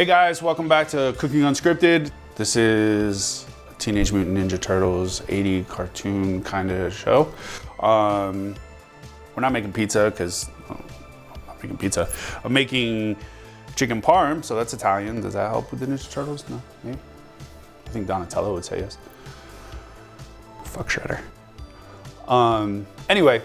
Hey guys, welcome back to Cooking Unscripted. This is a Teenage Mutant Ninja Turtles 80 cartoon kind of show. We're not making pizza because I'm not making pizza. I'm making chicken parm, so that's Italian. Does that help with the Ninja Turtles? No, maybe? I think Donatello would say yes. Fuck Shredder. Anyway,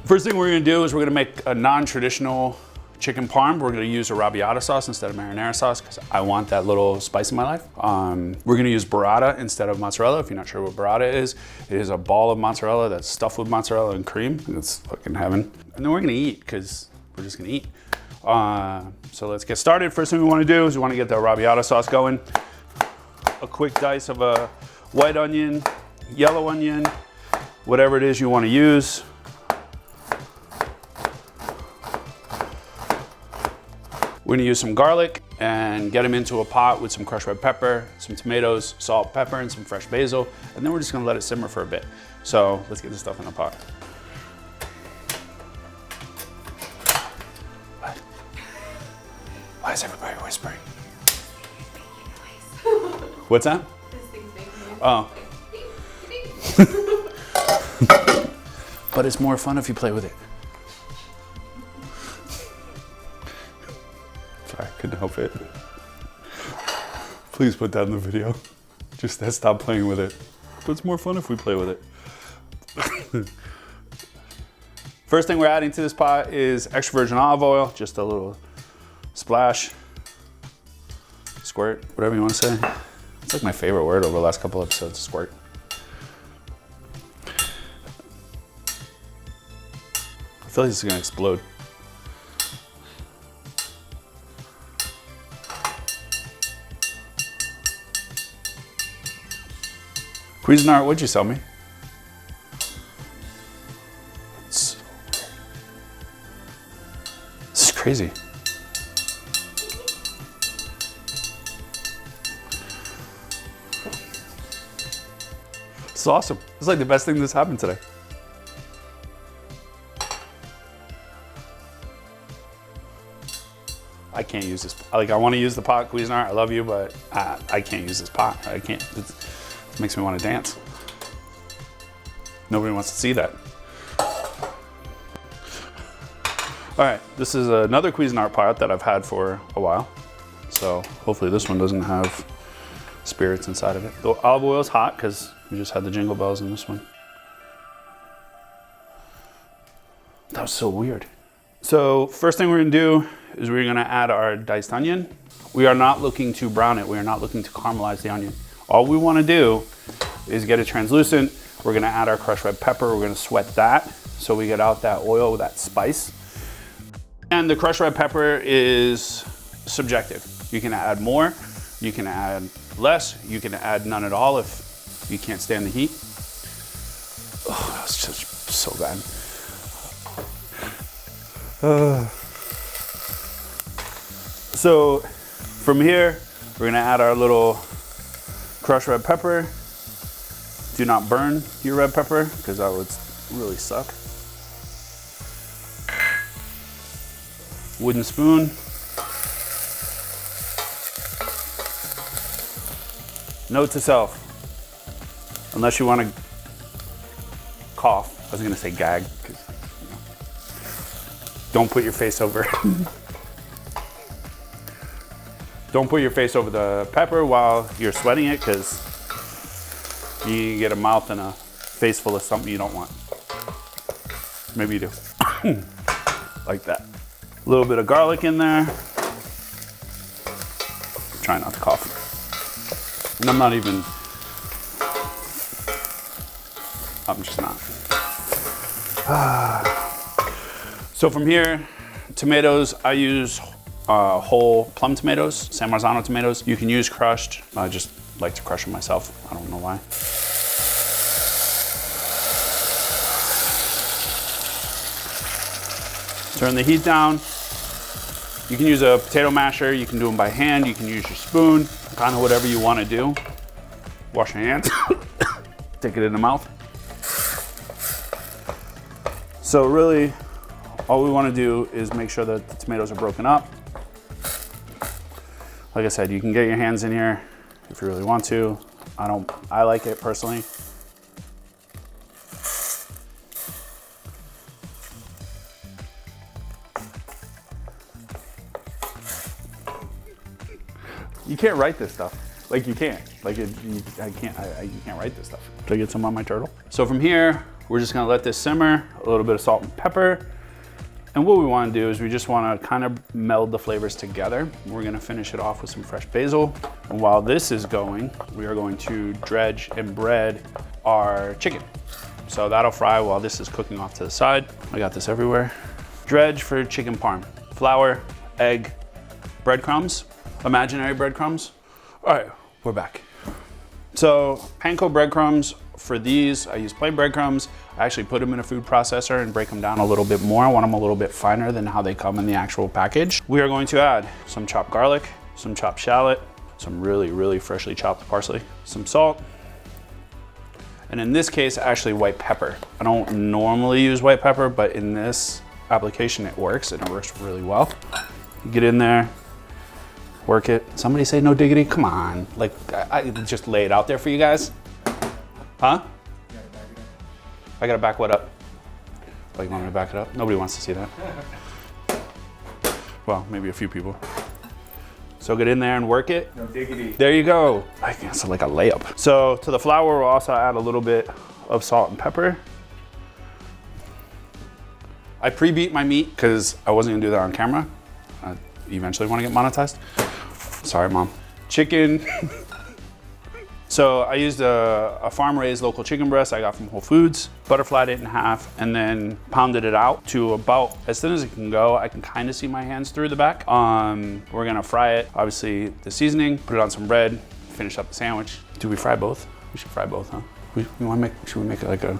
first thing we're gonna do is we're gonna make a non-traditional chicken parm. We're gonna use a raviata sauce instead of marinara sauce because I want that little spice in my life. We're gonna use burrata instead of mozzarella. If you're not sure what burrata is, it is a ball of mozzarella that's stuffed with mozzarella and cream. It's fucking heaven. And then we're gonna eat because we're just gonna eat. So let's get started. First thing we wanna do is we wanna get the raviata sauce going. A quick dice of a white onion, yellow onion, whatever it is you wanna use. We're gonna use some garlic and get them into a pot with some crushed red pepper, some tomatoes, salt, pepper, and some fresh basil. And then we're just gonna let it simmer for a bit. So let's get this stuff in the pot. What? Why is everybody whispering? What's that? This thing's making Oh. But it's more fun if you play with it. Sorry, I couldn't help it. Please put that in the video. Just stop playing with it. But it's more fun if we play with it. First thing we're adding to this pot is extra virgin olive oil. Just a little splash, squirt, whatever you want to say. It's like my favorite word over the last couple episodes, squirt. I feel like this is gonna explode. Cuisinart, what'd you sell me? This is crazy. It's awesome. It's like the best thing that's happened today. I can't use this. Like, I want to use the pot, Cuisinart. I love you, but I can't use this pot. I can't. It makes me want to dance. Nobody wants to see that. All right, this is another Cuisinart pot that I've had for a while. So hopefully this one doesn't have spirits inside of it. The olive oil is hot because we just had the jingle bells in this one. That was so weird. So first thing we're gonna do is we're gonna add our diced onion. We are not looking to brown it. We are not looking to caramelize the onion. All we wanna do is get it translucent. We're gonna add our crushed red pepper. We're gonna sweat that so we get out that oil, that spice. And the crushed red pepper is subjective. You can add more, you can add less, you can add none at all if you can't stand the heat. Oh, that was just so bad. So from here, we're gonna add our little crushed red pepper. Do not burn your red pepper because that would really suck. Wooden spoon. Note to self, unless you want to cough, I was gonna say gag, 'cause, you know, don't put your face over. Don't put your face over the pepper while you're sweating it, because you get a mouth and a face full of something you don't want. Maybe you do. Like that. A little bit of garlic in there. Try not to cough. And I'm just not. So from here, tomatoes, I use whole plum tomatoes, San Marzano tomatoes. You can use crushed. I just like to crush them myself. I don't know why. Turn the heat down. You can use a potato masher. You can do them by hand. You can use your spoon, kind of whatever you want to do. Wash your hands. Take it in the mouth. So really, all we want to do is make sure that the tomatoes are broken up. Like I said, you can get your hands in here if you really want to. I like it personally. You can't write this stuff. Like you can't. Like you can't write this stuff. Did I get some on my turtle? So from here, we're just gonna let this simmer, a little bit of salt and pepper. And what we wanna do is we just wanna kind of meld the flavors together. We're gonna finish it off with some fresh basil. And while this is going, we are going to dredge and bread our chicken. So that'll fry while this is cooking off to the side. I got this everywhere. Dredge for chicken parm. Flour, egg, breadcrumbs, imaginary breadcrumbs. All right, we're back. So panko breadcrumbs, for these, I use plain breadcrumbs. I actually put them in a food processor and break them down a little bit more. I want them a little bit finer than how they come in the actual package. We are going to add some chopped garlic, some chopped shallot, some really, really freshly chopped parsley, some salt, and in this case, actually white pepper. I don't normally use white pepper, but in this application, it works, and it works really well. You get in there, work it. Somebody say no diggity, come on. Like, I just lay it out there for you guys. Huh? I gotta back what up? Like, you want me to back it up? Nobody wants to see that. Well, maybe a few people. So get in there and work it. No diggity. There you go. I guess like a layup. So to the flour, we'll also add a little bit of salt and pepper. I pre-beat my meat because I wasn't gonna do that on camera. I eventually wanna get monetized. Sorry, Mom. Chicken. So I used a farm-raised local chicken breast I got from Whole Foods, butterflied it in half, and then pounded it out to about as thin as it can go. I can kind of see my hands through the back. We're gonna fry it, obviously the seasoning, put it on some bread, finish up the sandwich. Do we fry both? We should fry both, huh? Should we make it like a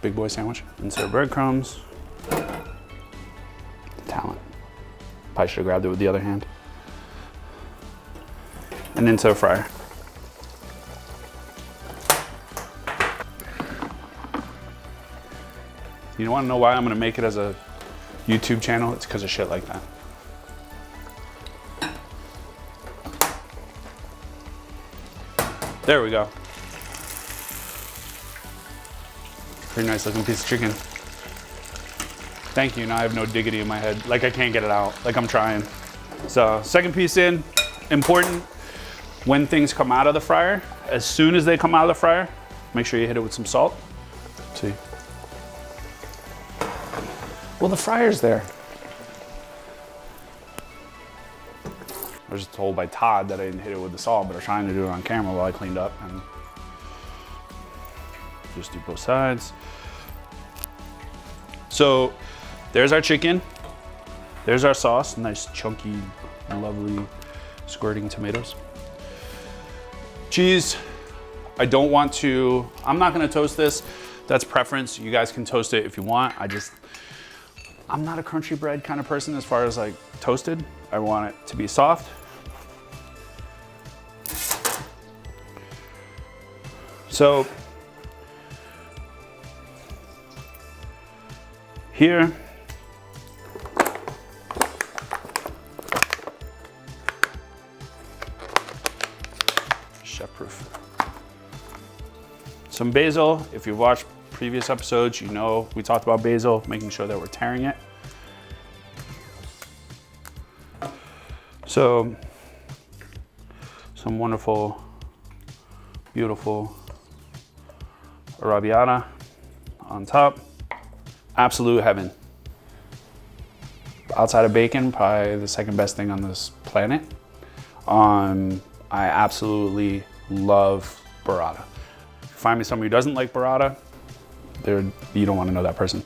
big boy sandwich? Insert breadcrumbs. Talent. Probably should have grabbed it with the other hand. And into a fryer. You wanna know why I'm gonna make it as a YouTube channel? It's because of shit like that. There we go. Pretty nice looking piece of chicken. Thank you, now I have no diggity in my head. Like I can't get it out, like I'm trying. So second piece in, important. When things come out of the fryer, as soon as they come out of the fryer, make sure you hit it with some salt. See? Well, the fryer's there. I was just told by Todd that I didn't hit it with the salt, but I was trying to do it on camera while I cleaned up, and just do both sides. So there's our chicken. There's our sauce, nice chunky, lovely squirting tomatoes. Cheese, I'm not gonna toast this. That's preference. You guys can toast it if you want. I'm not a crunchy bread kind of person as far as like toasted. I want it to be soft. So here, chef proof. Some basil. If you've watched previous episodes, you know we talked about basil, making sure that we're tearing it. So some wonderful, beautiful raviata on top. Absolute heaven. Outside of bacon, probably the second best thing on this planet. I absolutely love burrata. If you find me someone who doesn't like burrata, you don't want to know that person.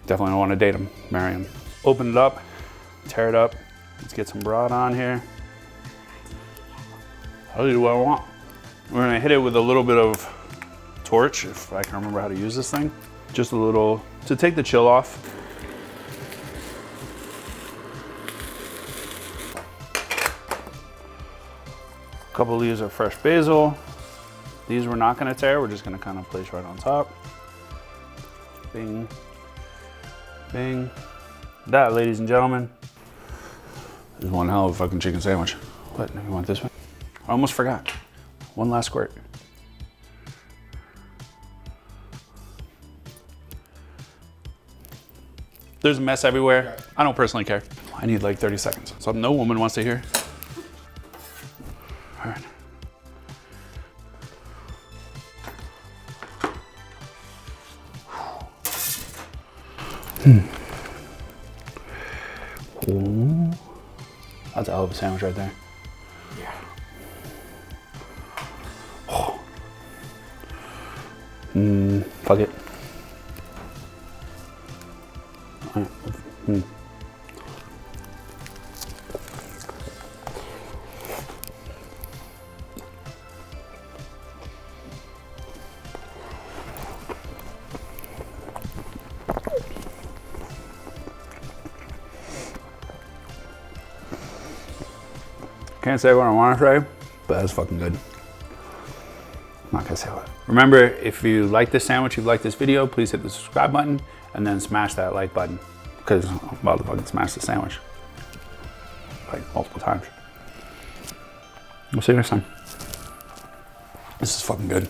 Definitely don't want to date him, marry him. Open it up, tear it up. Let's get some burrata on here. I'll do what I want. We're gonna hit it with a little bit of torch, if I can remember how to use this thing. Just a little, to take the chill off. A couple leaves of fresh basil. These we're not gonna tear, we're just gonna kind of place right on top. Bing, bing. That, ladies and gentlemen, This is one hell of a fucking chicken sandwich. What, you want this one? I almost forgot. One last squirt. There's a mess everywhere. I don't personally care. I need like 30 seconds. Something no woman wants to hear. All right. Ooh. That's a hell of a sandwich right there. Yeah. Oh. Fuck it. All right. Can't say what I want to say, but that's fucking good. I'm not gonna say what. Remember, if you like this sandwich, you like this video, please hit the subscribe button and then smash that like button, because I'm about to fucking smash the sandwich like multiple times. We'll see you next time. This is fucking good.